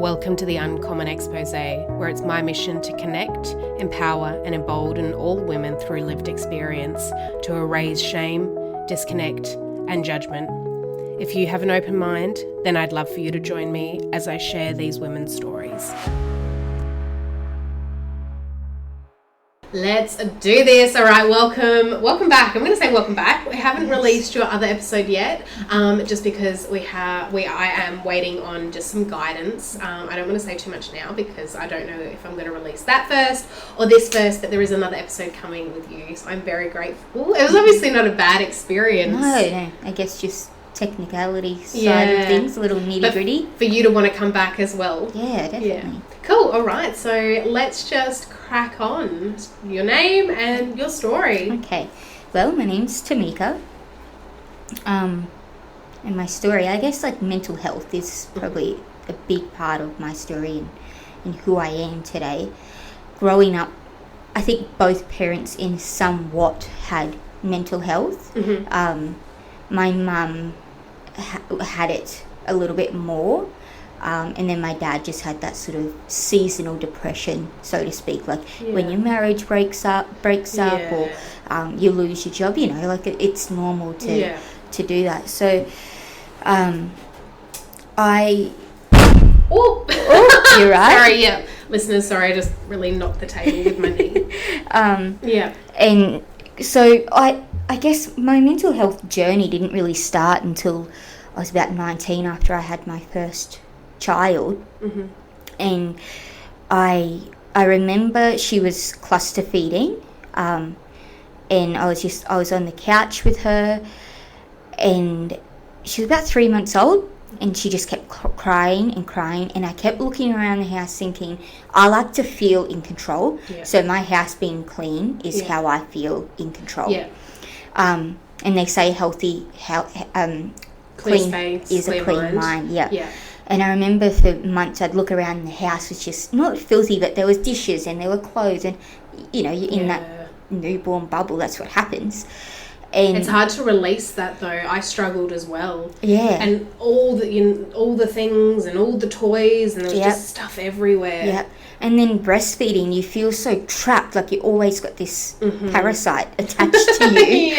Welcome to the Uncommon Expose, where it's my mission to connect, empower and embolden all women through lived experience to erase shame, disconnect and judgment. If you have an open mind, then I'd love for you to join me as I share these women's stories. Let's do this. All right, welcome back. I'm going to say welcome back. We haven't released your other episode yet, just because I am waiting on just some guidance. I don't want to say too much now because I don't know if I'm going to release that first or this first, but there is another episode coming with you, so I'm very grateful. It was obviously not a bad experience. No, I guess just technicality side of things, a little nitty-gritty. For you to want to come back as well. Yeah, definitely. Yeah. Cool, all right, so let's just crack on. Your name and your story. Okay, well, my name's Tamika. And my story, I guess, like, mental health is probably a big part of my story and who I am today. Growing up, I think both parents in somewhat had mental health. Mm-hmm. My mum had it a little bit more. And then my dad just had that sort of seasonal depression, so to speak, like when your marriage breaks up or you lose your job, like it's normal to do that. So you're right. Sorry, yeah. Listeners, sorry, I just really knocked the table with my knee. And so I guess my mental health journey didn't really start until I was about 19, after I had my first child. Mm-hmm. And I remember she was cluster feeding, and I was on the couch with her, and she was about 3 months old, and she just kept crying, and I kept looking around the house thinking, I like to feel in control, so my house being clean is how I feel in control. And they say clean space, is a clean mind. Yeah. And I remember for months I'd look around the house, was just not filthy, but there was dishes and there were clothes, and you're in that newborn bubble. That's what happens. And it's hard to release that, though. I struggled as well. Yeah. And all the things and all the toys, and there was just stuff everywhere. Yeah. And then breastfeeding, you feel so trapped, like you always got this parasite attached to you.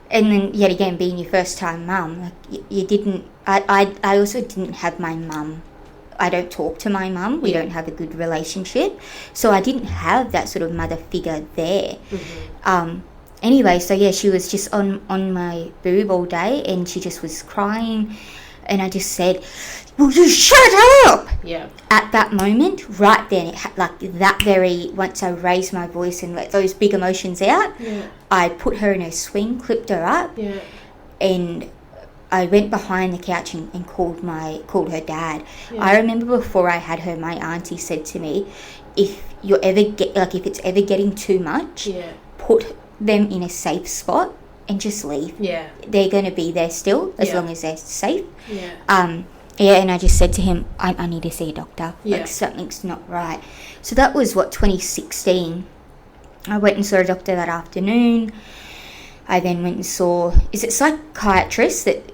And then yet again, being your first time mum, like you didn't. I also didn't have my mum. I don't talk to my mum. We don't have a good relationship, so I didn't have that sort of mother figure there. Anyway, so she was just on my boob all day, and she just was crying, and I just said, "Will you shut up?" Yeah. At that moment, right then, once I raised my voice and let those big emotions out, I put her in a swing, clipped her up, and I went behind the couch and called her dad. I remember before I had her, my auntie said to me, if it's ever getting too much, put them in a safe spot and just leave. They're going to be there still as long as they're safe. And I just said to him, I need to see a doctor. Like, something's not right. So that was 2016. I went and saw a doctor that afternoon. I then went and saw, is it psychiatrist that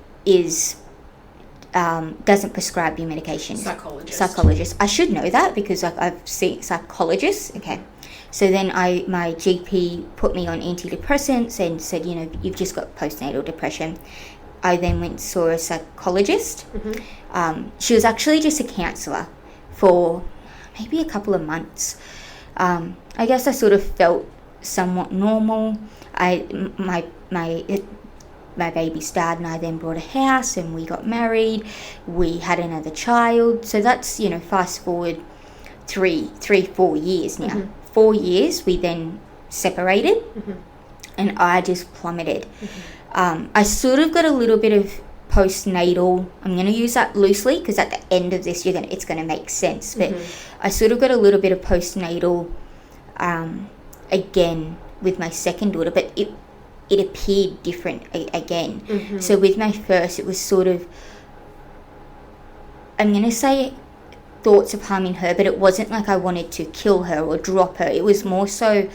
doesn't prescribe you medication? Psychologist. I should know that because I've seen psychologists. Okay. So then my GP put me on antidepressants and said, you've just got postnatal depression. I then went and saw a psychologist. She was actually just a counsellor for maybe a couple of months. I guess I sort of felt somewhat normal. My baby's dad and I then bought a house and we got married. We had another child. So that's, fast forward 4 years now. 4 years, we then separated, and I just plummeted. I sort of got a little bit of postnatal. I'm going to use that loosely because at the end of this, it's going to make sense. But I sort of got a little bit of postnatal again with my second daughter, but it appeared different again. So with my first, it was sort of, I'm going to say thoughts of harming her, but it wasn't like I wanted to kill her or drop her. It was more so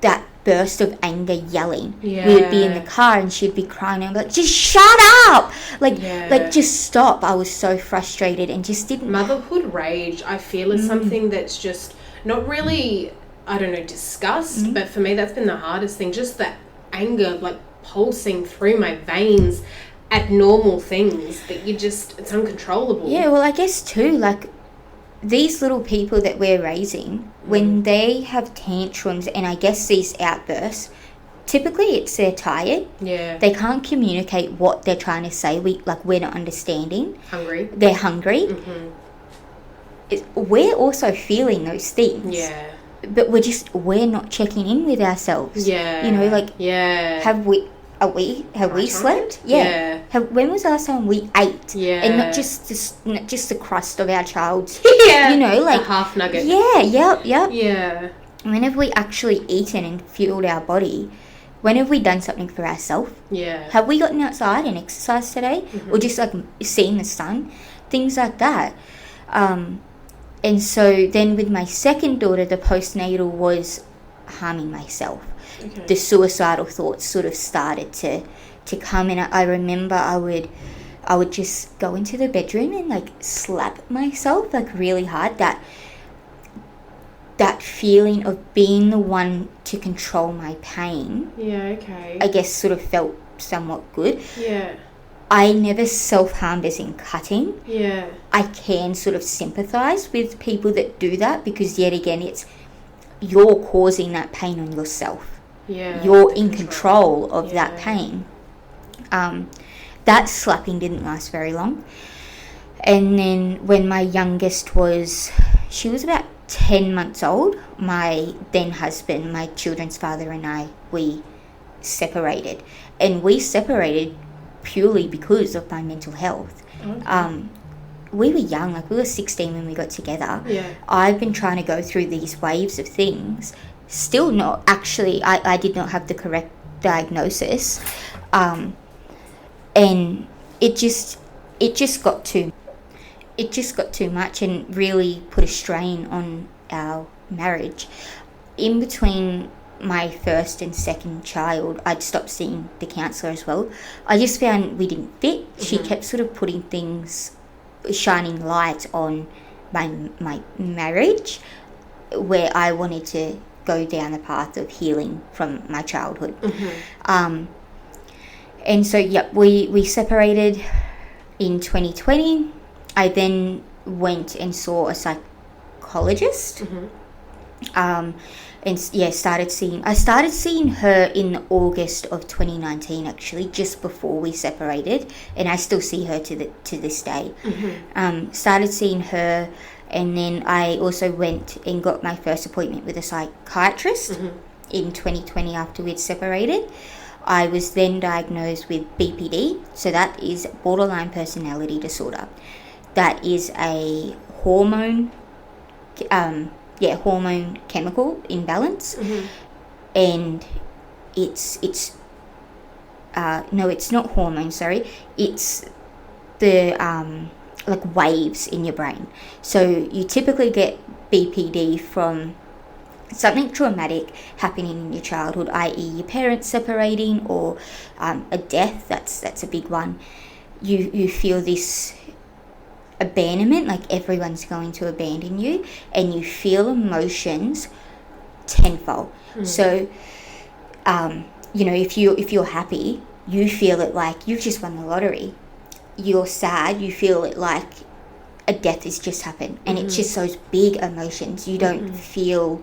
that burst of anger, yelling. We would be in the car and she'd be crying and I'd be like, just shut up, Like just stop. I was so frustrated and just didn't. Motherhood rage, I feel, is something that's just not really, I don't know, discussed, but for me that's been the hardest thing. Just that anger, like, pulsing through my veins at normal things that it's uncontrollable. Yeah, well, I guess too, like, these little people that we're raising, when they have tantrums and I guess these outbursts, typically it's they're tired. Yeah. They can't communicate what they're trying to say. We're not understanding. Hungry. They're hungry. We're also feeling those things. Yeah. But we're not checking in with ourselves. Yeah. You know, like, have we slept? Yeah. When was the last time we ate? Yeah. And not just the crust of our child's. Yeah. You know, like a half nugget. Yeah. Yep. Yeah. When have we actually eaten and fueled our body? When have we done something for ourselves? Yeah. Have we gotten outside and exercised today? Or just like seeing the sun? Things like that. And so then with my second daughter, the postnatal was harming myself. Okay. The suicidal thoughts sort of started to come, and I remember I would just go into the bedroom and like slap myself like really hard. That feeling of being the one to control my pain. Yeah, okay. I guess sort of felt somewhat good. Yeah. I never self-harmed as in cutting. Yeah. I can sort of sympathise with people that do that because yet again you're causing that pain on yourself. Yeah. You're in control of that pain. That slapping didn't last very long. And then when my youngest she was about 10 months old, my then husband, my children's father and I, we separated. And we separated purely because of my mental health. Okay. We were young, like we were 16 when we got together. Yeah. I've been trying to go through these waves of things. Still not, actually, I did not have the correct diagnosis. And it just got too much and really put a strain on our marriage. In between my first and second child, I'd stopped seeing the counsellor as well. I just found we didn't fit. She kept sort of putting shining light on my marriage, where I wanted to go down the path of healing from my childhood. And so, we separated in 2020. I then went and saw a psychologist. And started seeing her in August of 2019, actually, just before we separated, and I still see her to this day. Started seeing her, and then I also went and got my first appointment with a psychiatrist in 2020 after we'd separated. I was then diagnosed with BPD, so that is borderline personality disorder. That is a hormone chemical imbalance. And it's not hormone, sorry, it's the like waves in your brain. So you typically get BPD from something traumatic happening in your childhood, i.e. your parents separating, or a death. That's a big one. You feel this abandonment, like everyone's going to abandon you, and you feel emotions tenfold. So if you're happy, you feel it like you've just won the lottery. You're sad, you feel it like a death has just happened, and it's just those big emotions. You don't feel,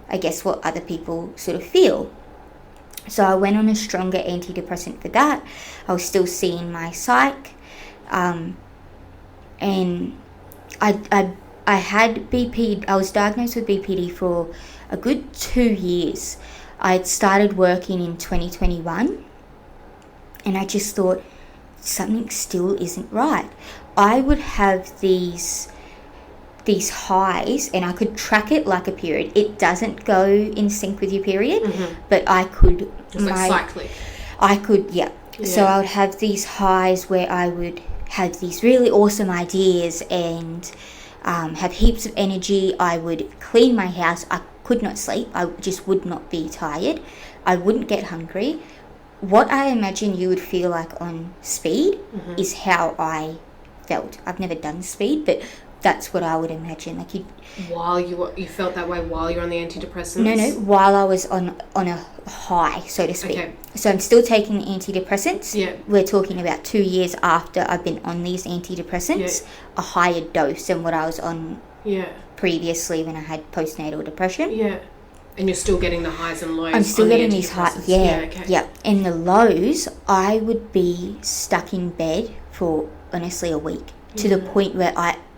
I guess, what other people sort of feel. So I went on a stronger antidepressant for that. I was still seeing my psych, and I had BPD. I was diagnosed with BPD for a good 2 years. I had started working in 2021, and I just thought something still isn't right. I would have these highs, and I could track it like a period. It doesn't go in sync with your period, but I could. It's like cyclic. I could, yeah. So I would have these highs where I would have these really awesome ideas and have heaps of energy. I would clean my house. I could not sleep. I just would not be tired. I wouldn't get hungry. what I imagine you would feel like on speed is how I felt. I've never done speed, but that's what I would imagine. Like you felt that way while you're on the antidepressants? No, while I was on a high, so to speak. Okay. So I'm still taking the antidepressants. Yeah. We're talking about 2 years after I've been on these antidepressants, a higher dose than what I was on previously when I had postnatal depression. Yeah. And you're still getting the highs and lows. I'm still getting these highs. Yeah. And the lows, I would be stuck in bed for honestly a week to the point where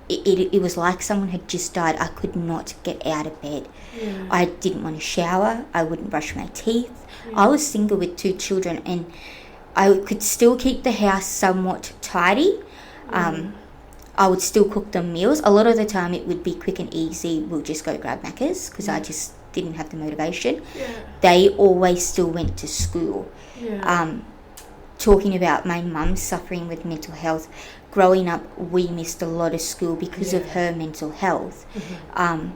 it was like someone had just died. I could not get out of bed. Yeah. I didn't want to shower. I wouldn't brush my teeth. Yeah. I was single with 2 children, and I could still keep the house somewhat tidy. I would still cook them meals. A lot of the time it would be quick and easy. We'll just go grab Macca's because I just didn't have the motivation. Yeah. They always still went to school. Yeah. Talking about my mum suffering with mental health, growing up we missed a lot of school because of her mental health. And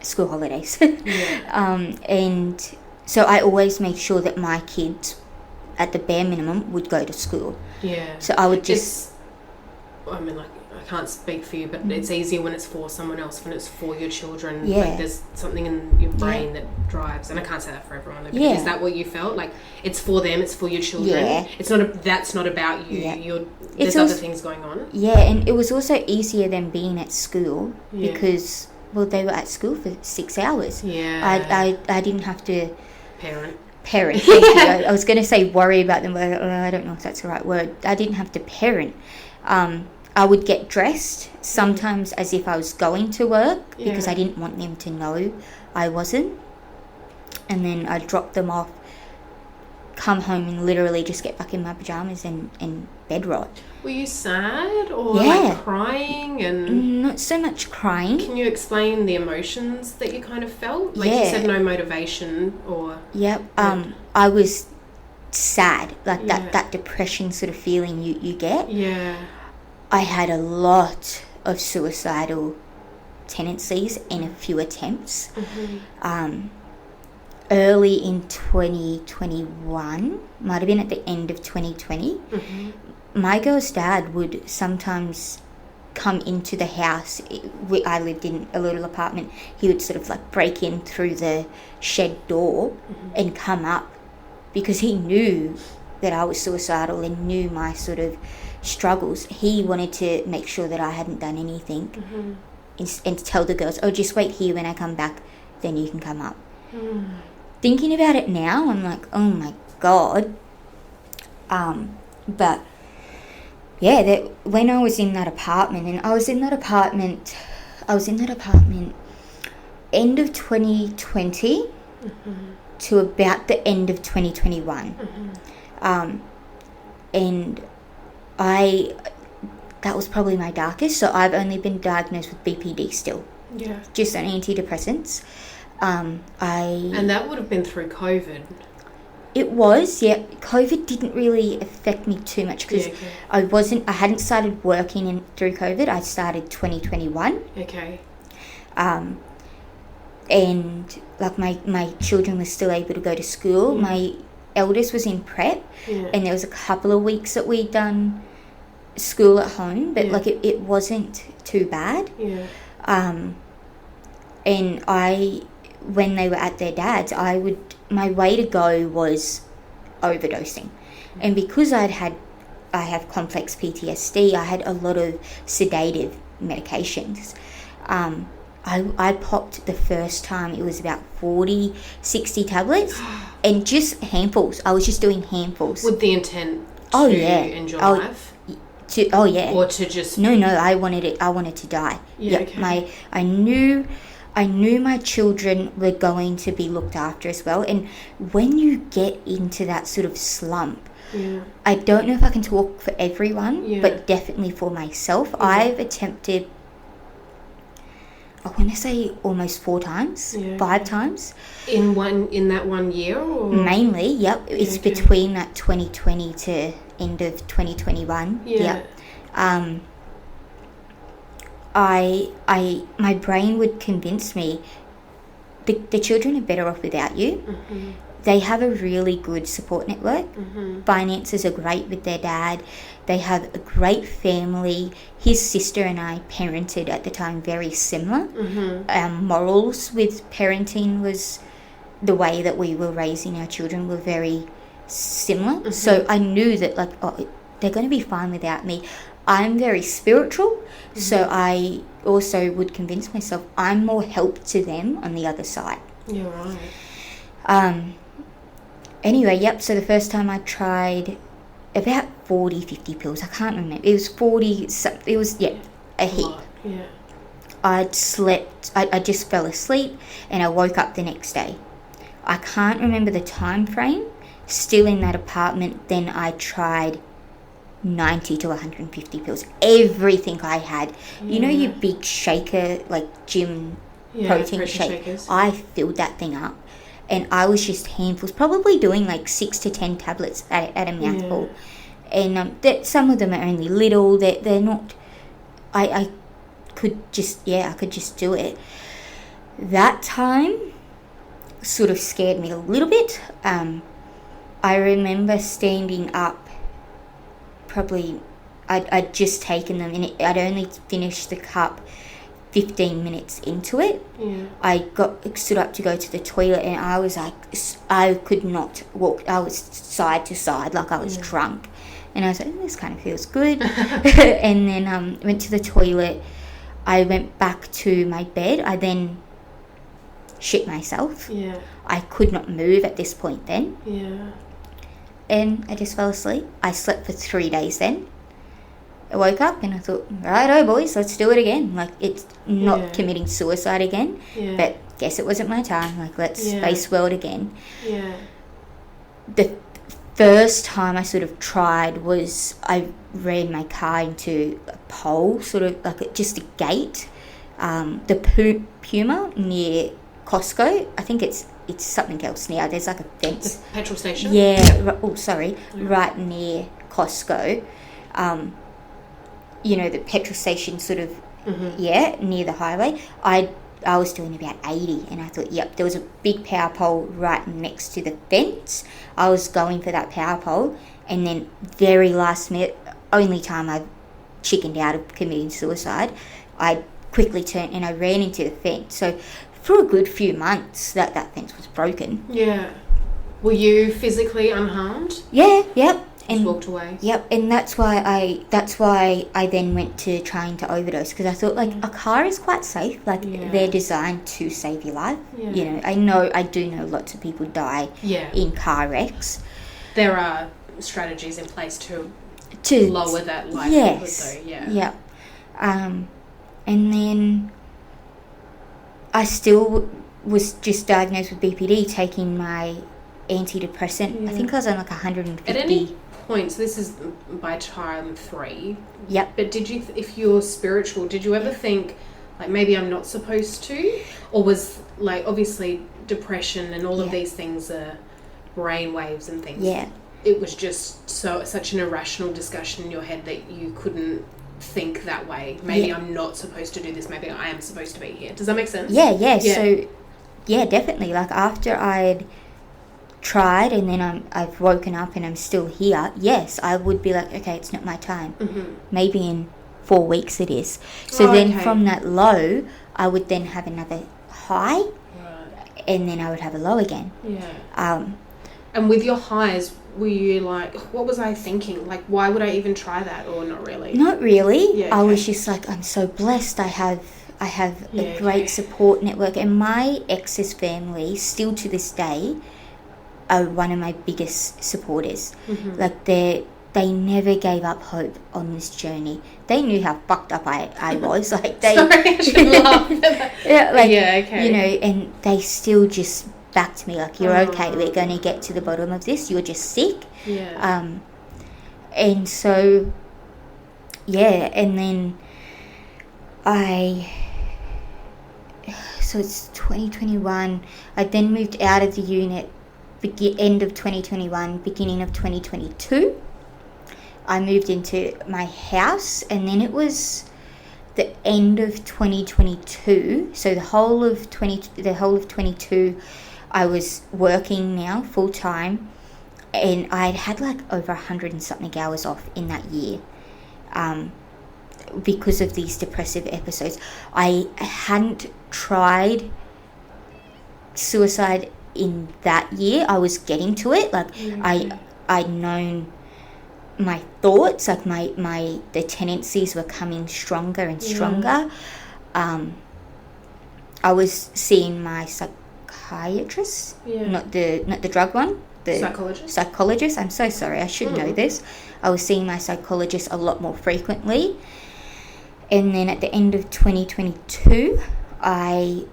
school holidays. And so I always made sure that my kids at the bare minimum would go to school. Yeah. So I would just I can't speak for you, but it's easier when it's for someone else, when it's for your children. Yeah. Like there's something in your brain that drives, and I can't say that for everyone. But is that what you felt? Like it's for them, it's for your children. Yeah. It's not. That's not about you. Yeah. There's other things going on. Yeah, and it was also easier than being at school because they were at school for 6 hours. Yeah. I didn't have to parent. Thank you. I was going to say worry about them, but I don't know if that's the right word. I didn't have to parent. I would get dressed sometimes as if I was going to work because I didn't want them to know I wasn't. And then I'd drop them off, come home and literally just get back in my pajamas and bed rot. Were you sad or like crying? And not so much crying. Can you explain the emotions that you kind of felt? Like you said, no motivation or... Yep. I was sad, like that depression sort of feeling you get. Yeah. I had a lot of suicidal tendencies and a few attempts. Early in 2021, might have been at the end of 2020, my girl's dad would sometimes come into the house. I lived in a little apartment. He would sort of like break in through the shed door and come up because he knew that I was suicidal and knew my sort of struggles. He wanted to make sure that I hadn't done anything and tell the girls, just wait here, when I come back then you can come up. Thinking about it now, I'm like, oh my God. But yeah, when I was in that apartment, and I was in that apartment end of 2020 to about the end of 2021. And that was probably my darkest. So I've only been diagnosed with BPD still. Yeah. Just on antidepressants. And that would have been through COVID. It was, yeah. COVID didn't really affect me too much because I hadn't started working through COVID. I started 2021. Okay. And like my children were still able to go to school. My eldest was in prep, and there was a couple of weeks that we'd done school at home, but like it wasn't too bad. Yeah. And when they were at their dad's, my way to go was overdosing. And because I have complex PTSD, I had a lot of sedative medications. I popped the first time, it was about 40, 60 tablets, and just handfuls. I was just doing handfuls. With the intent to end your life? Or to just... No, I wanted to die. Yeah, okay. I knew my children were going to be looked after as well. And when you get into that sort of slump, I don't know if I can talk for everyone, but definitely for myself. I've attempted, I want to say almost 4 times, 5 times. In that 1 year? Or? Mainly, yep. It's between that 2020 to end of 2021. Yeah. Yep. My brain would convince me the children are better off without you. Mm-hmm. They have a really good support network. Mm-hmm. Finances are great with their dad. They have a great family. His sister and I parented at the time very similar. Mm-hmm. Our morals with parenting was the way that we were raising our children were very similar. Mm-hmm. So I knew that, like, they're going to be fine without me. I'm very spiritual, mm-hmm. so I also would convince myself I'm more help to them on the other side. You're right. Anyway, yep, so the first time I tried about 40, 50 pills. I can't remember. It was 40, it was, a heap. Yeah. I'd slept, I just fell asleep and I woke up the next day. I can't remember the time frame. Still in that apartment, then I tried 90 to 150 pills. Everything I had. Yeah. You know your big shaker, like gym protein shake? Shakers. I filled that thing up. And I was just handfuls, probably doing like 6 to 10 tablets at a mouthful. Yeah. And some of them are only little. They're not... I could just do it. That time sort of scared me a little bit. I remember standing up, probably... I'd just taken them, and I'd only finished the cup 15 minutes into it. Yeah. I stood up to go to the toilet, and I was like, I could not walk. I was side to side like I was drunk, and I was like, this kind of feels good. And then went to the toilet. I went back to my bed. I then shit myself. Yeah. I could not move at this point then. Yeah. And I just fell asleep. I slept for 3 days then. I woke up and I thought, righto boys, let's do it again. Like, it's not committing suicide again, but guess it wasn't my time. Like, let's face world again. Yeah. The first time I sort of tried was I ran my car into a pole, sort of like just a gate, the Puma near Costco. I think it's something else now. There's like a fence. The petrol station? Yeah. Right near Costco. You know, the petrol station sort of, near the highway. I was doing about 80, and I thought, yep, there was a big power pole right next to the fence. I was going for that power pole, and then very last minute, only time I chickened out of committing suicide, I quickly turned and I ran into the fence. So for a good few months, that fence was broken. Yeah. Were you physically unharmed? Yeah, yep. And walked away. Yep, and that's why I then went to trying to overdose, because I thought, like, a car is quite safe. Like, they're designed to save your life. Yeah. You know, I do know lots of people die in car wrecks. There are strategies in place to lower that likelihood, though. Yeah. Yep. And then I still was just diagnosed with BPD, taking my antidepressant. Yeah. I think I was on like 150. At any point, so this is by time 3. Yep. But did you, if you're spiritual, did you ever think, like, maybe I'm not supposed to? Or was, like, obviously depression and all of these things are brain waves and things. Yeah. It was just such an irrational discussion in your head that you couldn't think that way. Maybe I'm not supposed to do this. Maybe I am supposed to be here. Does that make sense? Yeah. So, yeah, definitely. Like, after I'd tried and then I've woken up and I'm still here, yes, I would be like, okay, it's not my time. Mm-hmm. Maybe in 4 weeks it is. So then from that low, I would then have another high, and then I would have a low again. Yeah. And with your highs, were you like, what was I thinking? Like, why would I even try that, or not really? Not really. Yeah, okay. I was just like, I'm so blessed. I have a great support network, and my ex's family still to this day are one of my biggest supporters. Mm-hmm. Like, they never gave up hope on this journey. They knew how fucked up I was. Like, they sorry, I should laugh at that. You know, and they still just backed me, like, you're okay, we're going to get to the bottom of this, you're just sick. Yeah. And so and then so it's 2021, I then moved out of the unit end of 2021, beginning of 2022. I moved into my house, and then it was the end of 2022, so the whole of 22, I was working now full time, and I'd had like over 100 and something hours off in that year, because of these depressive episodes. I hadn't tried suicide in that year. I was getting to it. Like, I'd known my thoughts, like the tendencies were coming stronger and stronger. I was seeing my psychiatrist, not the drug one, the psychologist. I'm so sorry, I should know this. I was seeing my psychologist a lot more frequently, and then at the end of 2022, I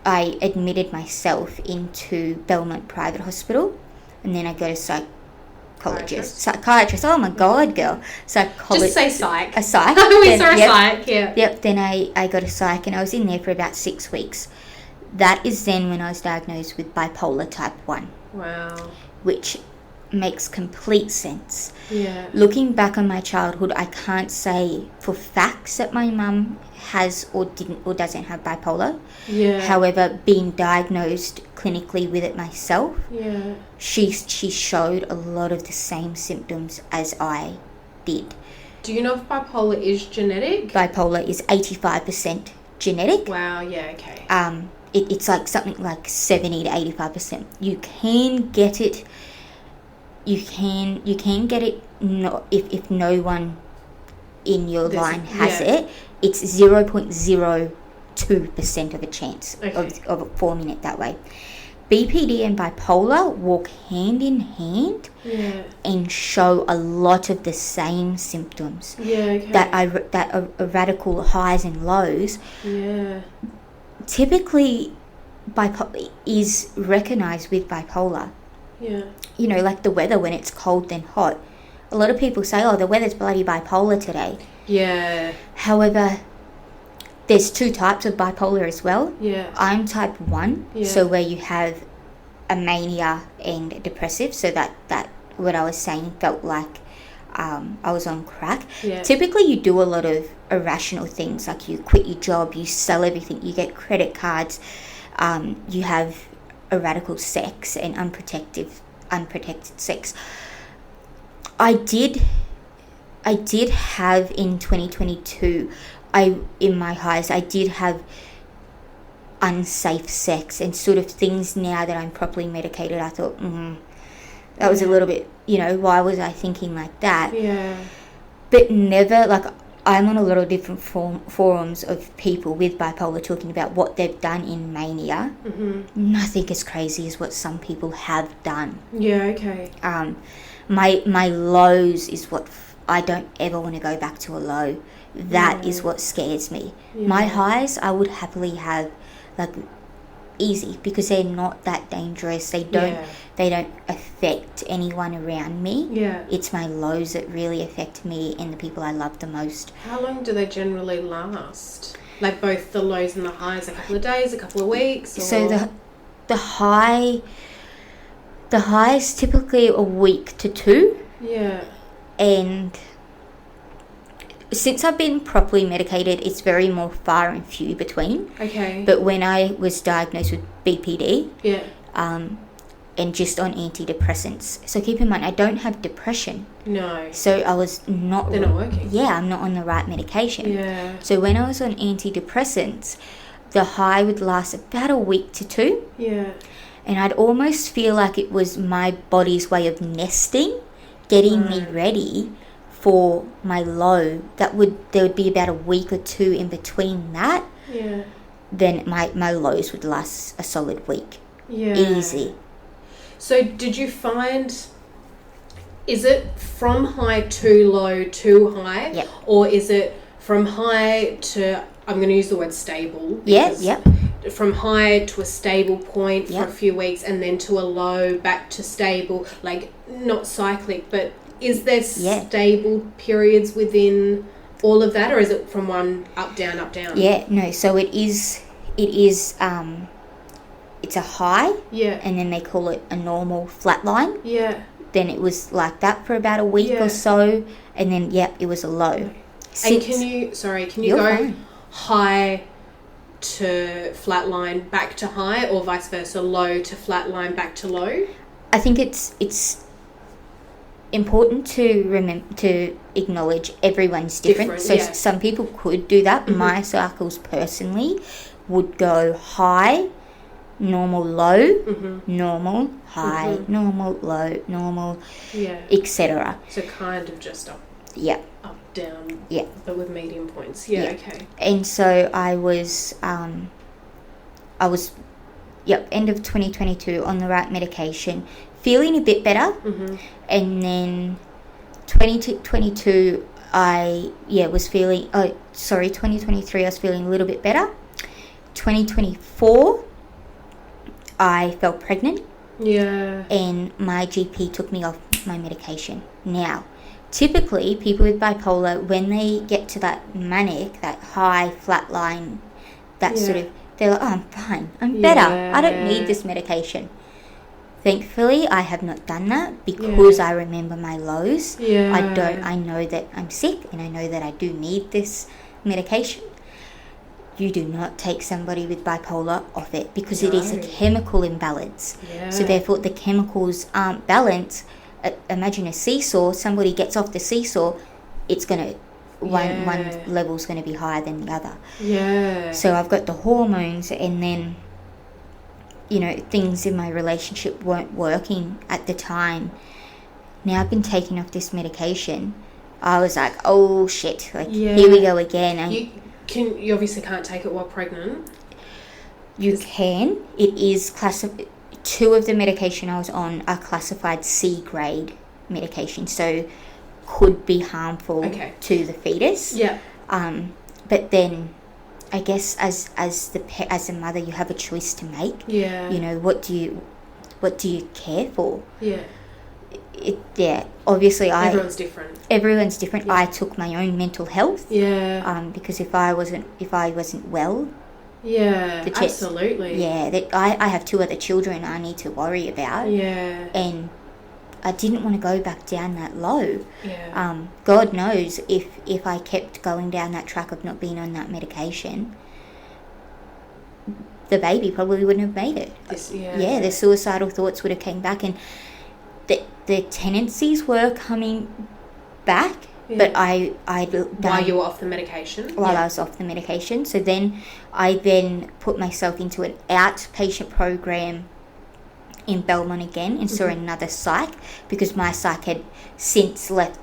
admitted myself into Belmont Private Hospital, and then I go to psychiatrist. Oh my god, girl. Psychologist. Just say psych. A psych. We saw a psych, yeah. Yep, then I got a psych, and I was in there for about 6 weeks. That is then when I was diagnosed with bipolar type 1. Wow. Which makes complete sense. Yeah. Looking back on my childhood, I can't say for facts that my mum has or doesn't have bipolar. Yeah. However, being diagnosed clinically with it myself, she showed a lot of the same symptoms as I did. Do you know if bipolar is genetic? Bipolar is 85% genetic. Wow, yeah, okay. It's like something like 70 to 85%. You can get it. You can get it. No, if no one in your line has it, it's 0.02% of a chance of forming it that way. BPD and bipolar walk hand in hand and show a lot of the same symptoms. That are radical highs and lows. Typically, bipolar is recognized with bipolar. You know, like the weather, when it's cold then hot. A lot of people say, oh, the weather's bloody bipolar today. However, there's 2 types of bipolar as well. I'm type 1, so where you have a mania and depressive, so that what I was saying felt like I was on crack. Typically, you do a lot of irrational things, like you quit your job, you sell everything, you get credit cards, you have radical sex and unprotected sex. I did have in 2022, in my highs, I did have unsafe sex and sort of things. Now that I'm properly medicated, I thought, that was a little bit, why was I thinking like that? But never, like, I'm on a lot of different forums of people with bipolar talking about what they've done in mania. Nothing as crazy as what some people have done. My lows is what I don't ever want to go back to a low. That is what scares me. My highs, I would happily have, like, easy, because they're not that dangerous. They don't affect anyone around me. It's my lows that really affect me and the people I love the most. How long do they generally last? Like both the lows and the highs, a couple of days, a couple of weeks? Or? So the high is typically a week to 2. And since I've been properly medicated, it's very more far and few between. But when I was diagnosed with BPD, and just on antidepressants, so keep in mind, I don't have depression. So I was not. They're not working. I'm not on the right medication. So when I was on antidepressants, the high would last about a week to 2. And I'd almost feel like it was my body's way of nesting, getting me ready for my low. There would be about a week or 2 in between that. Then my lows would last a solid week. Easy. So did you find, is it from high to low to high? Or is it from high to, I'm going to use the word stable. From high to a stable point for a few weeks, and then to a low, back to stable, like not cyclic, but is there stable periods within all of that, or is it from one up, down, up, down? No, so it is it's a high, and then they call it a normal flat line. Then it was like that for about a week or so, and then it was a low. And can you go fine. High to flatline back to high, or vice versa, low to flatline back to low? I think it's important to acknowledge everyone's different. So some people could do that. Mm-hmm. My cycles personally would go high, normal, low, mm-hmm. normal, high, mm-hmm. normal, low, normal, etc. So kind of just up. Yeah. Up, down. Yeah. But with medium points. Yeah. Okay. And so I was end of 2022 on the right medication, feeling a bit better, mm-hmm. and then 2022 2023 I was feeling a little bit better. 2024 I fell pregnant, and my GP took me off my medication. Now typically people with bipolar, when they get to that manic, that high flat line, that sort of, they're like, oh, I'm fine, I'm better, I don't need this medication. Thankfully, I have not done that because I remember my lows. I know that I'm sick and I know that I do need this medication. You do not take somebody with bipolar off it because it is a chemical imbalance. So therefore, the chemicals aren't balanced. Imagine a seesaw. Somebody gets off the seesaw, it's going to one level's going to be higher than the other. So I've got the hormones, and then things in my relationship weren't working at the time. Now I've been taking off this medication. I was like, oh shit, here we go again. You obviously can't take it while pregnant. You can. It is two of the medication I was on are classified C grade medication, so could be harmful to the fetus. But then I guess as a mother, you have a choice to make. What do you care for? Obviously everyone's different. I took my own mental health. Because if I wasn't well, absolutely. I have 2 other children I need to worry about. And I didn't want to go back down that low. God knows if I kept going down that track of not being on that medication, the baby probably wouldn't have made it. The suicidal thoughts would have came back, and the tendencies were coming back. But while you were off the medication? While I was off the medication. So then I put myself into an outpatient program in Belmont again, and saw another psych, because my psych had since left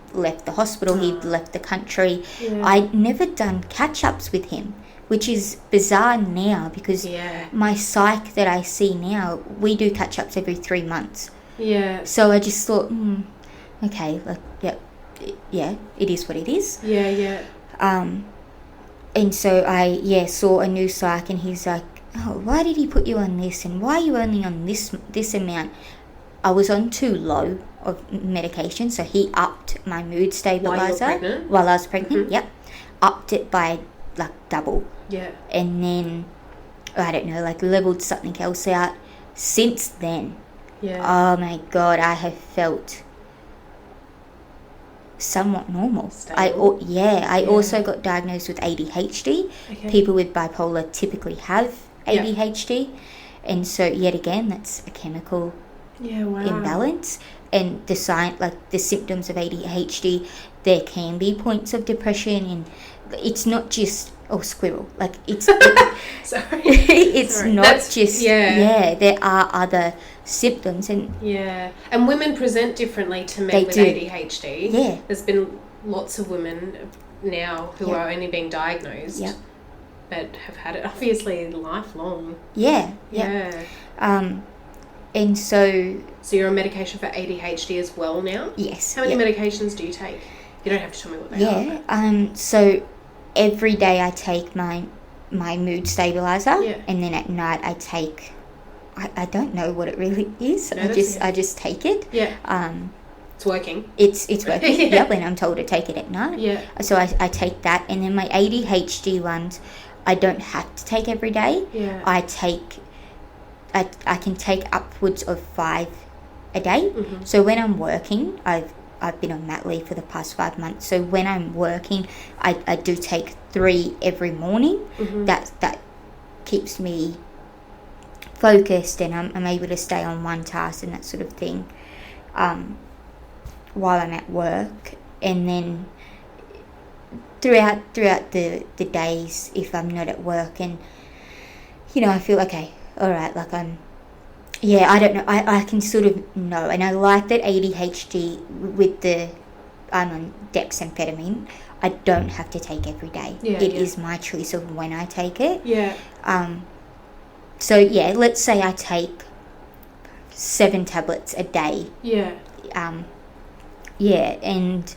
the hospital. He'd left the country. I'd never done catch-ups with him, which is bizarre now, because my psych that I see now, we do catch-ups every 3 months. So I just thought, okay, it is what it is. And so I saw a new psych, and he's like, oh, why did he put you on this, and why are you only on this amount? I was on too low of medication, so he upped my mood stabilizer while I was pregnant. Upped it by double. And then I don't know, leveled something else out. Since then, oh my God, I have felt somewhat normal. I also got diagnosed with ADHD. People with bipolar typically have ADHD, and so yet again, that's a chemical imbalance. And the symptoms of ADHD, there can be points of depression, and it's not just squirrel. It's sorry. It's not that's, just there are other symptoms, and women present differently to men with ADHD. There's been lots of women now who are only being diagnosed but have had it obviously lifelong. And so you're on medication for ADHD as well now? Yes. How many medications do you take? You don't have to tell me what they are. So every day I take my mood stabilizer, and then at night I take, I don't know what it really is. I just take it. It's working. It's working. When I'm told to take it at night. So I take that, and then my ADHD ones, I don't have to take every day. I can take upwards of 5 a day. So when I'm working, I've been on mat leave for the past 5 months. So when I'm working, I do take 3 every morning. That keeps me focused, and I'm able to stay on one task and that sort of thing while I'm at work. And then throughout the days, if I'm not at work and, I feel okay, all right, like I don't know, I can sort of know. And I like that ADHD with I'm on dexamphetamine, I don't have to take every day. It is my choice of when I take it. So let's say I take 7 tablets a day. And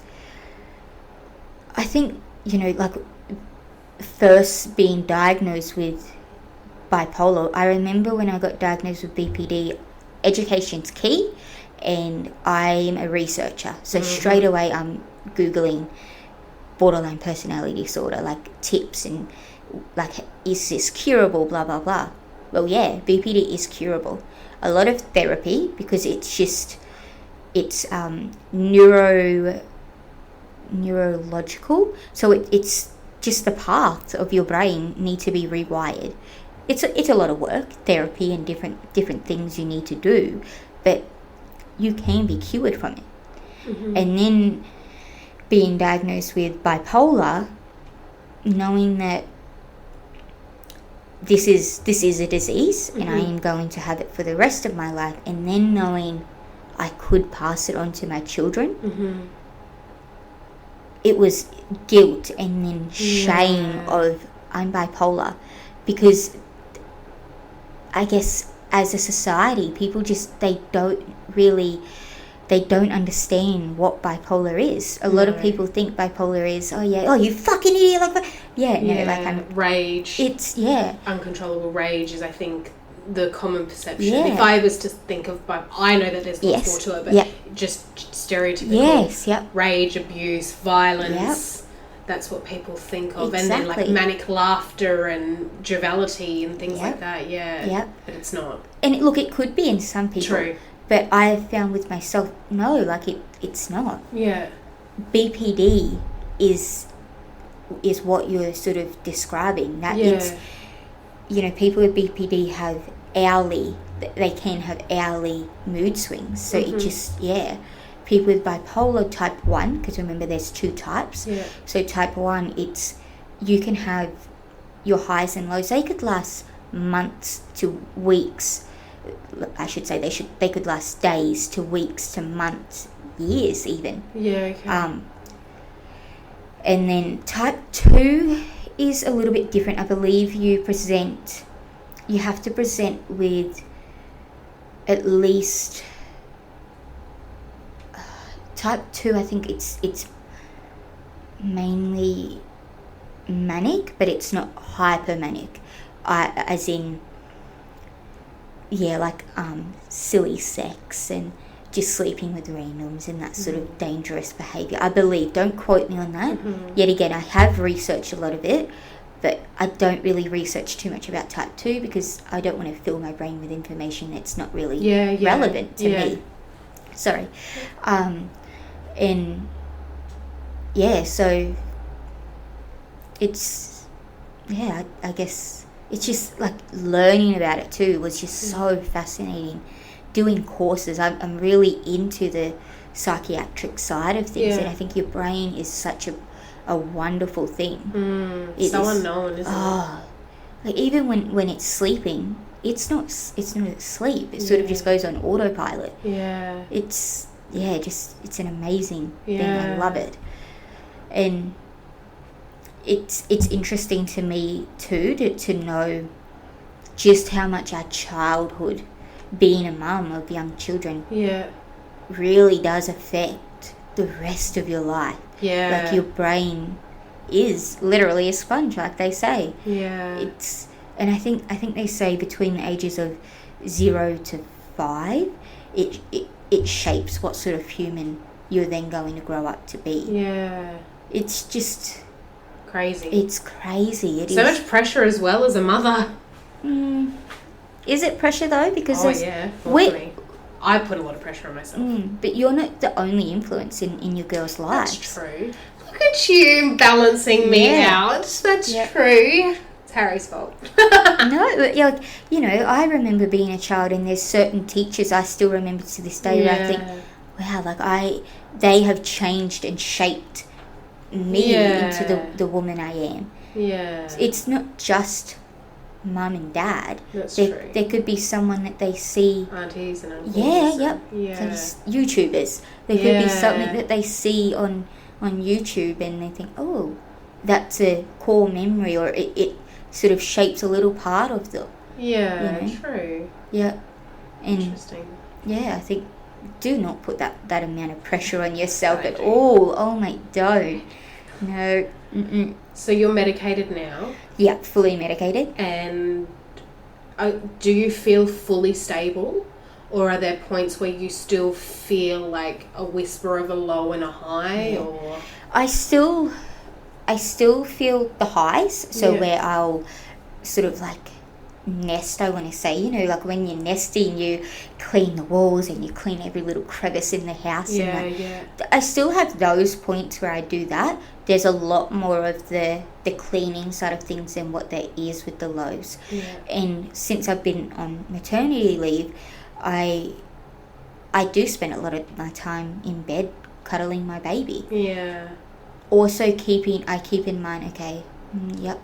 I think, like, first being diagnosed with bipolar, I remember when I got diagnosed with BPD, education's key, and I'm a researcher. So straight away I'm Googling borderline personality disorder, like tips and like, is this curable, blah, blah, blah. Well, BPD is curable. A lot of therapy, because it's neurological, so it's just the parts of your brain need to be rewired. It's a lot of work, therapy, and different things you need to do, but you can be cured from it. And then being diagnosed with bipolar, knowing that this is a disease and I am going to have it for the rest of my life, and then knowing I could pass it on to my children, it was guilt and then shame of I'm bipolar, because I guess as a society, people just they don't understand what bipolar is. A lot of people think bipolar is, you fucking idiot, like rage. It's uncontrollable rage is, I think, the common perception. If I was to think of I know that there's lots more to it, but just stereotypical rage, abuse, violence. That's what people think of. Exactly. And then like manic laughter and joviality and things like that. But it's not. And it could be in some people. True. But I have found with myself, no, like it's not. BPD is what you're sort of describing. That it's, people with BPD have they can have hourly mood swings. So it just, people with bipolar type 1, because remember there's 2 types. So type 1, you can have your highs and lows. They could last months to weeks. I should say they could last days to weeks to months, years even. And then type 2 is a little bit different. I believe you have to present with at least type 2, I think it's mainly manic, but it's not hypermanic. As in, silly sex and just sleeping with randoms and that sort of dangerous behaviour. I believe, don't quote me on that. Yet again, I have researched a lot of it, but I don't really research too much about type 2 because I don't want to fill my brain with information that's not really relevant to me. Sorry. So it's, I guess it's just like learning about it too was just so fascinating. Doing courses, I'm really into the psychiatric side of things, and I think your brain is such a wonderful thing. It's so unknown, isn't it? Like even when it's sleeping, it's not sleep. It sort of just goes on autopilot. It's an amazing thing. I love it, and it's interesting to me too to know just how much our childhood, being a mum of young children, really does affect the rest of your life. Like your brain is literally a sponge, like they say. And I think they say between the ages of 0 to 5, it shapes what sort of human you're then going to grow up to be. It's just crazy. It's crazy. So much pressure as well as a mother. Is it pressure though? Because I put a lot of pressure on myself. But you're not the only influence in your girls' lives. That's true. Look at you balancing me out. That's true. It's Harry's fault. No, like, you know, I remember being a child, and there's certain teachers I still remember to this day where I think, wow, like they have changed and shaped me into the woman I am. Yeah. It's not just mum and dad. That's true. There could be someone that they see. Aunties and uncles. Yeah. YouTubers. There could be something that they see on YouTube, and they think, oh, that's a core memory, or it sort of shapes a little part of them. Yeah, you know? True. Yeah. And interesting. Yeah, I think do not put that amount of pressure on yourself at all. Oh my, don't. No. Mm-mm. So you're medicated now? Yeah, fully medicated. And do you feel fully stable? Or are there points where you still feel like a whisper of a low and a high? Or I still feel the highs. So where I'll sort of like nest, I want to say, you know, like when you're nesting, you clean the walls and you clean every little crevice in the house. I still have those points where I do that. There's a lot more of the cleaning side of things than what there is with the lows. And since I've been on maternity leave, I do spend a lot of my time in bed cuddling my baby. Also I keep in mind, okay,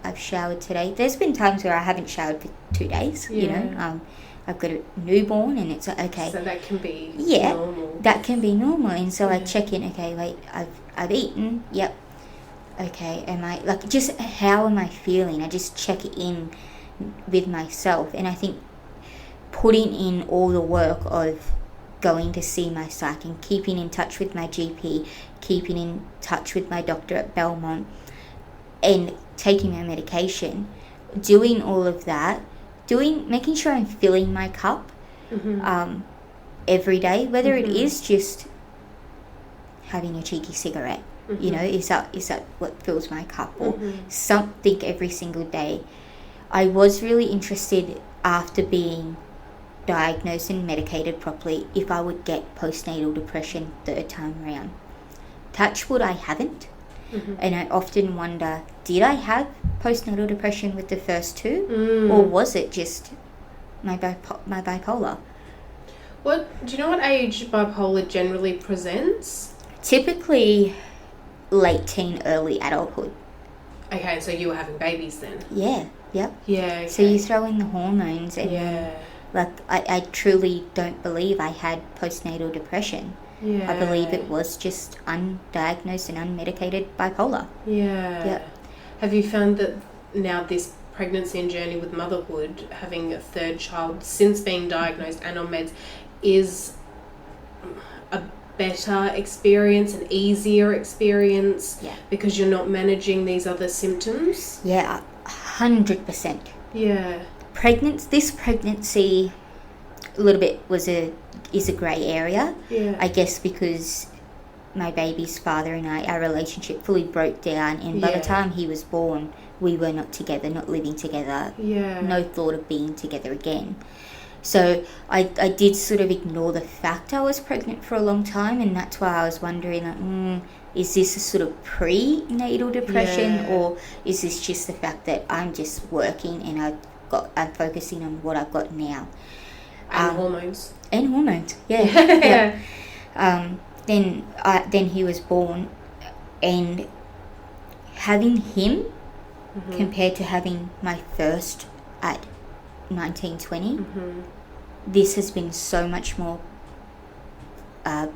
I've showered today. There's been times where I haven't showered for 2 days, you know. I've got a newborn, and it's okay. So that can be normal. That can be normal. And so I check in, okay, wait, I've eaten, okay, am I, like, just how am I feeling? I just check in with myself. And I think putting in all the work of going to see my psych and keeping in touch with my GP, keeping in touch with my doctor at Belmont, and taking my medication, doing all of that, making sure I'm filling my cup every day, whether it is just having a cheeky cigarette, you know, is that what fills my cup, or something every single day. I was really interested after being diagnosed and medicated properly if I would get postnatal depression third time around. Touch wood, I haven't. And I often wonder, did I have postnatal depression with the first two, or was it just my bipolar? Do you know what age bipolar generally presents? Typically late teen, early adulthood. Okay, so you were having babies then? Yeah, yep. Yeah, okay. So you throw in the hormones, and like I truly don't believe I had postnatal depression. Yeah. I believe it was just undiagnosed and unmedicated bipolar. Yeah. Yep. Have you found that now this pregnancy and journey with motherhood, having a third child since being diagnosed and on meds, is a better experience, an easier experience? Yeah. Because you're not managing these other symptoms? Yeah, 100%. Yeah. This pregnancy a little bit is a grey area. Yeah. I guess because my baby's father and our relationship fully broke down, and by the time he was born, we were not together, not living together. Yeah. No thought of being together again. So I did sort of ignore the fact I was pregnant for a long time, and that's why I was wondering, like, is this a sort of prenatal depression, or is this just the fact that I'm just working and I'm focusing on what I've got now? And hormones. And hormones, yeah. Then he was born, and having him compared to having my first at 19, 20, this has been so much more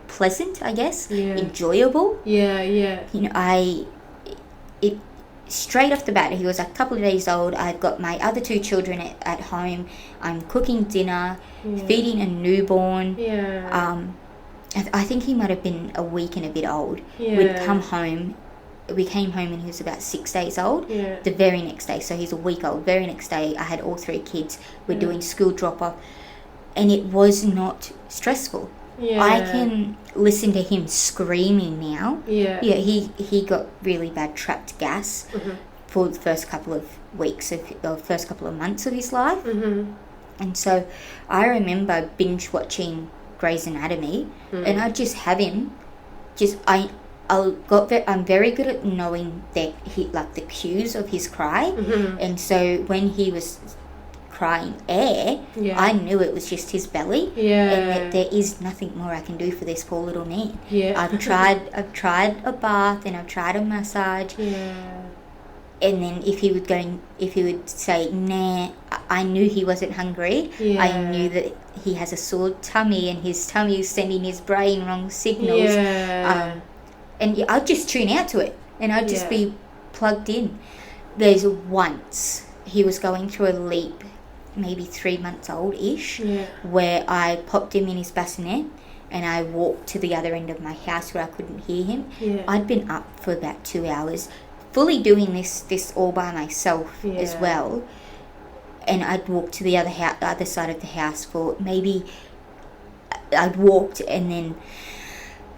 pleasant, I guess, enjoyable. Yeah. You know, straight off the bat, he was a couple of days old. I've got my other two children at home. I'm cooking dinner, feeding a newborn. Yeah. I think he might have been a week and a bit old. Yeah. We'd come home. We came home and he was about 6 days old. Yeah. The very next day, so he's a week old. Very next day, I had all three kids. We're doing school drop-off. And it was not stressful. Yeah. I can listen to him screaming now. Yeah. Yeah, he got really bad trapped gas for the first couple of weeks first couple of months of his life. And so I remember binge watching Grey's Anatomy, and I'd just have him. I'm very good at knowing the cues of his cry, and so when he was crying air, I knew it was just his belly, and that there is nothing more I can do for this poor little man. I've tried a bath and I've tried a massage, and then if he would say nah, I knew he wasn't hungry. I knew that he has a sore tummy and his tummy is sending his brain wrong signals. And I'd just tune out to it, and I'd just be plugged in. There's once he was going through a leap, maybe 3 months old-ish, where I popped him in his bassinet and I walked to the other end of my house where I couldn't hear him. I'd been up for about 2 hours, fully doing this all by myself as well. And I'd walked to the other side of the house for maybe... I'd walked and then...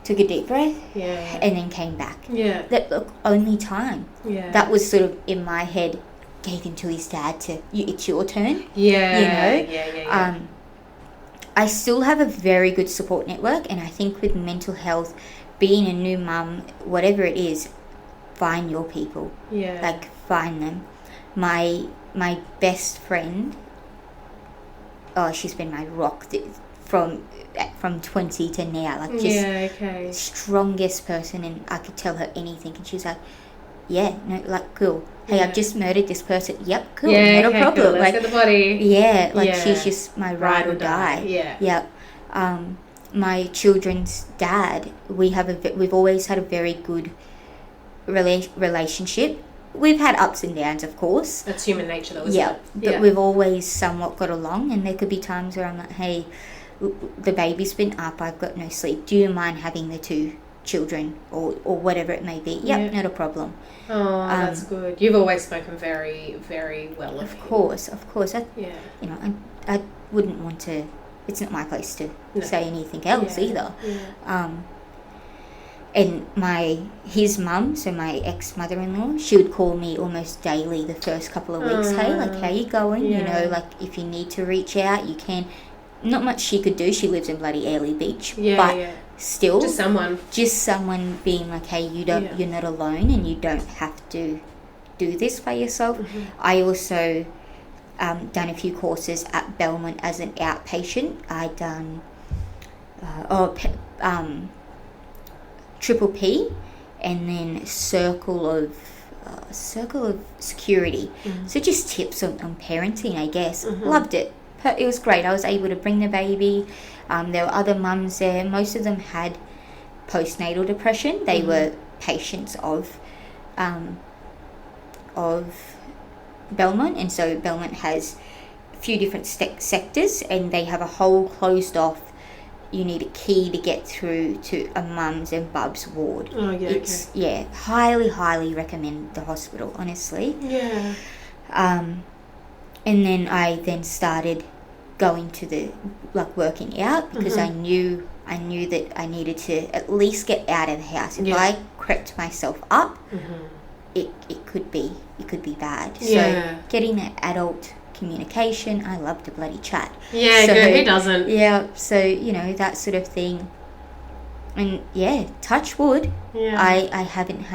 took a deep breath, and then came back. That only time. That was sort of in my head, gave him to his dad it's your turn. I still have a very good support network, and I think with mental health, being a new mum, whatever it is, find your people. Like, find them. My best friend, she's been my rock from 20 to now, like, just strongest person, and I could tell her anything and she's like, cool, hey, I've just murdered this person, yep, cool, not a problem, cool. Let's get the body. She's just my ride or die. My children's dad, we've always had a very good relationship. We've had ups and downs, of course. That's human nature though, isn't it? But we've always somewhat got along, and there could be times where I'm like, hey, the baby's been up, I've got no sleep, do you mind having the 2 children or whatever it may be? Not a problem. That's good. You've always spoken very, very well of him. Of course. I wouldn't want to, it's not my place to say anything else either. And his mum, so my ex-mother-in-law, she would call me almost daily the first couple of weeks. Hey, like, how you going? If you need to reach out, you can. Not much she could do. She lives in bloody Airlie Beach. Still, just someone being like, hey, you're not alone, and you don't have to do this by yourself. I also done a few courses at Belmont as an outpatient. I done Triple P, and then Circle of Security. So just tips on parenting, I guess. Loved it. It was great. I was able to bring the baby. There were other mums there. Most of them had postnatal depression. They were patients of Belmont, and so Belmont has a few different sectors, and they have a whole closed off. You need a key to get through to a mums and bubs ward. Highly recommend the hospital, honestly. And then I started going to the working out, because I knew that I needed to at least get out of the house. If I crept myself up, it could be bad. So getting that adult communication, I love to bloody chat. Good. Who doesn't? So that sort of thing. And touch wood. I haven't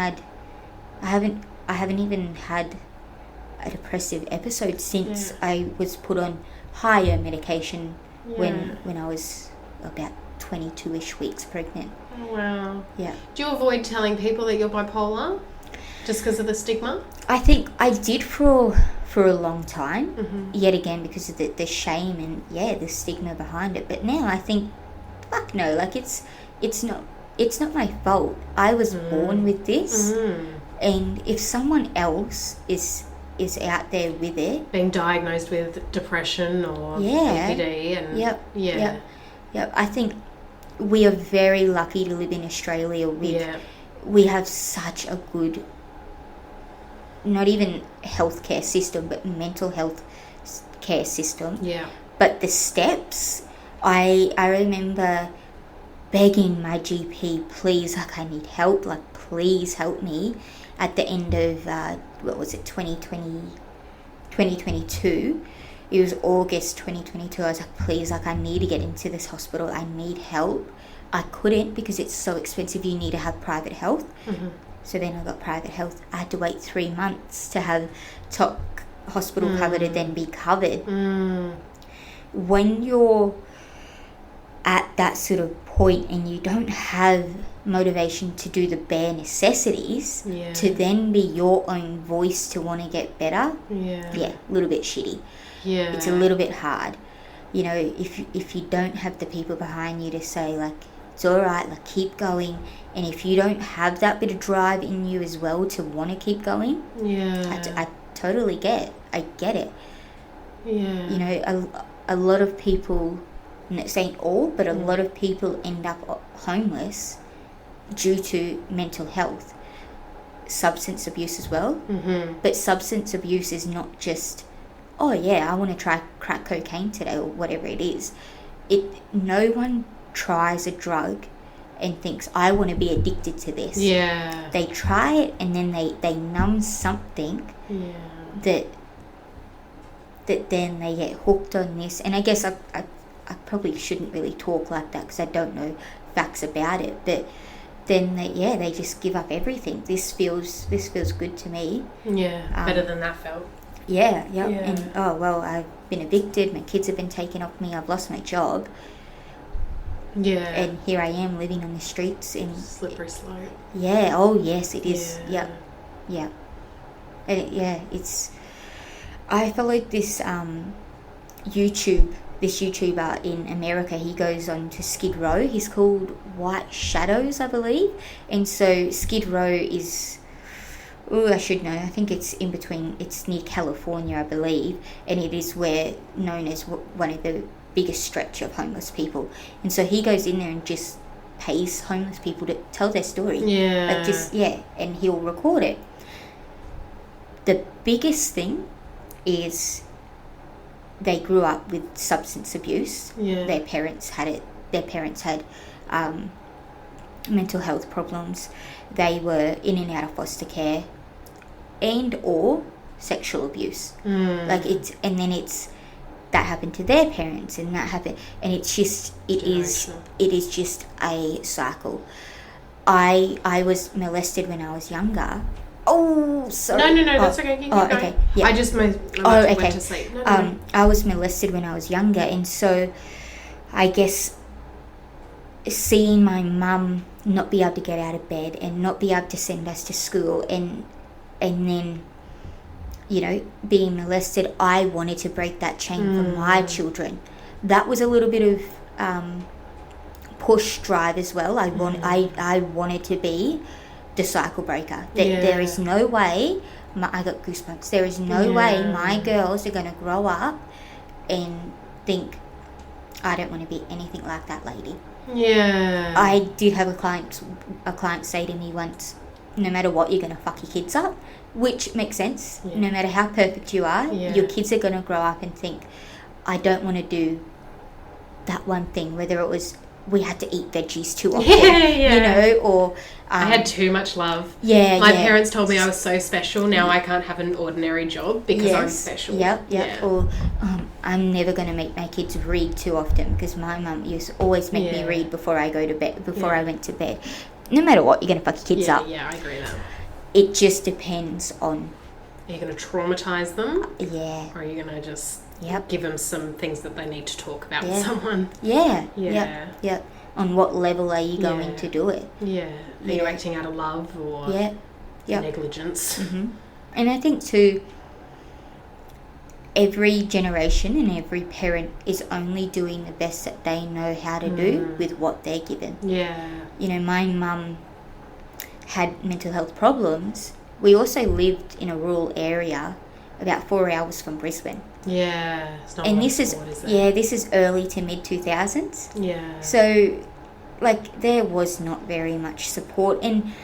even had a depressive episode since I was put on higher medication when I was about 22-ish weeks pregnant. Oh, wow. Do you avoid telling people that you're bipolar just because of the stigma? I think I did for a long time, yet again because of the shame and the stigma behind it. But now I think, fuck no, like it's not my fault. I was born with this, and if someone else is out there with it, being diagnosed with depression or ADD, and I think we are very lucky to live in Australia with we have such a good, not even healthcare system, but mental health care system. But the steps, I remember begging my GP, please, like, I need help, like, please help me, at the end of 2022, it was August 2022. I was like, please, like, I need to get into this hospital. I need help. I couldn't because it's so expensive. You need to have private health. Mm-hmm. So then I got private health. I had to wait 3 months to have top hospital cover to then be covered. When you're at that sort of point and you don't have motivation to do the bare necessities, to then be your own voice to want to get better, a little bit shitty. It's a little bit hard. You know, if you don't have the people behind you to say, like, it's all right, like, keep going. And if you don't have that bit of drive in you as well to want to keep going, I totally get it. You know, a lot of people, I'm not saying all, but a lot of people end up homeless due to mental health, substance abuse as well. But substance abuse is not just, oh yeah, I want to try crack cocaine today or whatever it is. No one tries a drug and thinks, I want to be addicted to this. They try it and then they numb something that then they get hooked on this. And I guess I probably shouldn't really talk like that because I don't know facts about it, but then they just give up everything. This feels good to me. Better than that felt. And oh well, I've been evicted, my kids have been taken off me, I've lost my job, and here I am living on the streets in slippery slope. Oh yes, it is. And it's, I followed this YouTuber in America. He goes on to Skid Row. He's called White Shadows, I believe. And so Skid Row is, I should know, I think it's in between, it's near California, I believe, and it is known as one of the biggest stretch of homeless people. And so he goes in there and just pays homeless people to tell their story. And he'll record it. The biggest thing is they grew up with substance abuse. Their parents had it. Their parents had mental health problems. They were in and out of foster care and or sexual abuse. That happened to their parents, and that happened, and it is just a cycle. I was molested when I was younger. Oh, sorry. No, that's okay. Keep going. Okay. Yeah. I just went to sleep. No. I was molested when I was younger, and so I guess seeing my mum not be able to get out of bed and not be able to send us to school, and then, you know, being molested, I wanted to break that chain for my children. That was a little bit of push drive as well. I wanted to be the cycle breaker. There is no way, I got goosebumps, there is no way my girls are going to grow up and think, I don't want to be anything like that lady. I did have a client say to me once, no matter what, you're going to fuck your kids up, which makes sense. No matter how perfect you are, your kids are going to grow up and think, I don't want to do that one thing, whether it was we had to eat veggies too often, you know, or I had too much love. My parents told me I was so special. Now I can't have an ordinary job because I'm special. Or I'm never going to make my kids read too often because my mum used to always make me read before I go to bed. I went to bed. No matter what, you're going to fuck your kids up. I agree with that. It just depends on. Are you going to traumatize them? Or are you going to just give them some things that they need to talk about with someone? On what level are you going to do it? Are you acting out of love or negligence? And I think too, every generation and every parent is only doing the best that they know how to do with what they're given. You know, my mum had mental health problems. We also lived in a rural area about 4 hours from Brisbane. It's not. And this is this is early to mid 2000s. So, like, there was not very much support and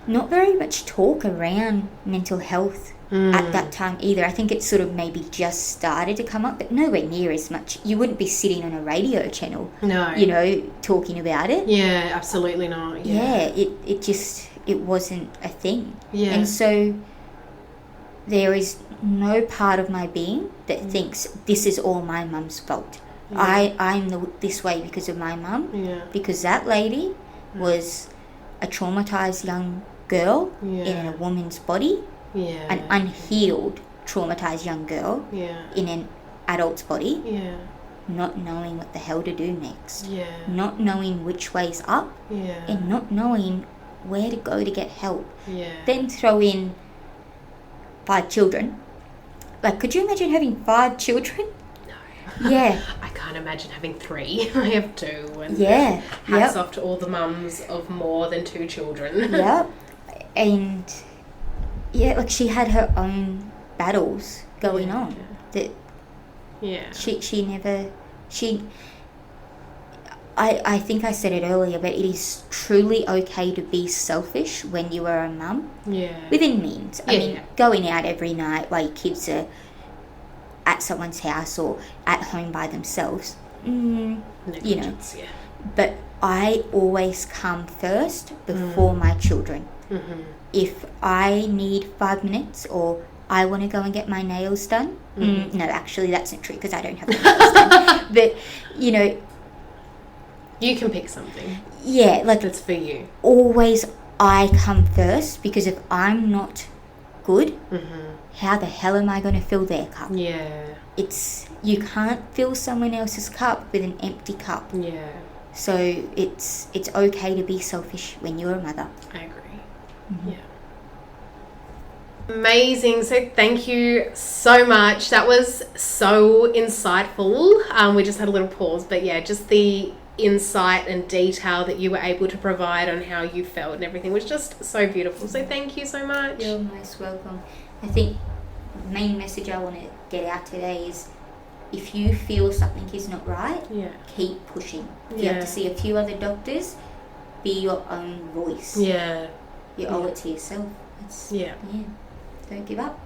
not very much talk around mental health at that time either. I think it sort of maybe just started to come up, but nowhere near as much. You wouldn't be sitting on a radio channel, you know, talking about it. Absolutely not. It wasn't a thing. And so there is no part of my being that thinks this is all my mum's fault. I'm this way because of my mum, because that lady was a traumatized young girl in a woman's body, an unhealed traumatized young girl in an adult's body, not knowing what the hell to do next, not knowing which way's up, and not knowing where to go to get help. Then throw in 5 children. Like, could you imagine having 5 children? No. Yeah. I can't imagine having 3. I have 2. And hats off to all the mums of more than 2 children. Yep. And like she had her own battles going on. That she never I think I said it earlier, but it is truly okay to be selfish when you are a mum. Within means. I mean, going out every night while your kids are at someone's house or at home by themselves. You know. But I always come first before my children. If I need 5 minutes or I want to go and get my nails done. No, actually, that's not true because I don't have nails done. But, you know, you can pick something. Yeah, like that's for you. Always I come first, because if I'm not good, how the hell am I going to fill their cup? You can't fill someone else's cup with an empty cup. So it's okay to be selfish when you're a mother. I agree. Amazing. So thank you so much. That was so insightful. We just had a little pause, but just the insight and detail that you were able to provide on how you felt and everything was just so beautiful. So thank you so much. You're most welcome. I think the main message I want to get out today is, if you feel something is not right, keep pushing. If you have to see a few other doctors, be your own voice. You owe it to yourself. Don't give up.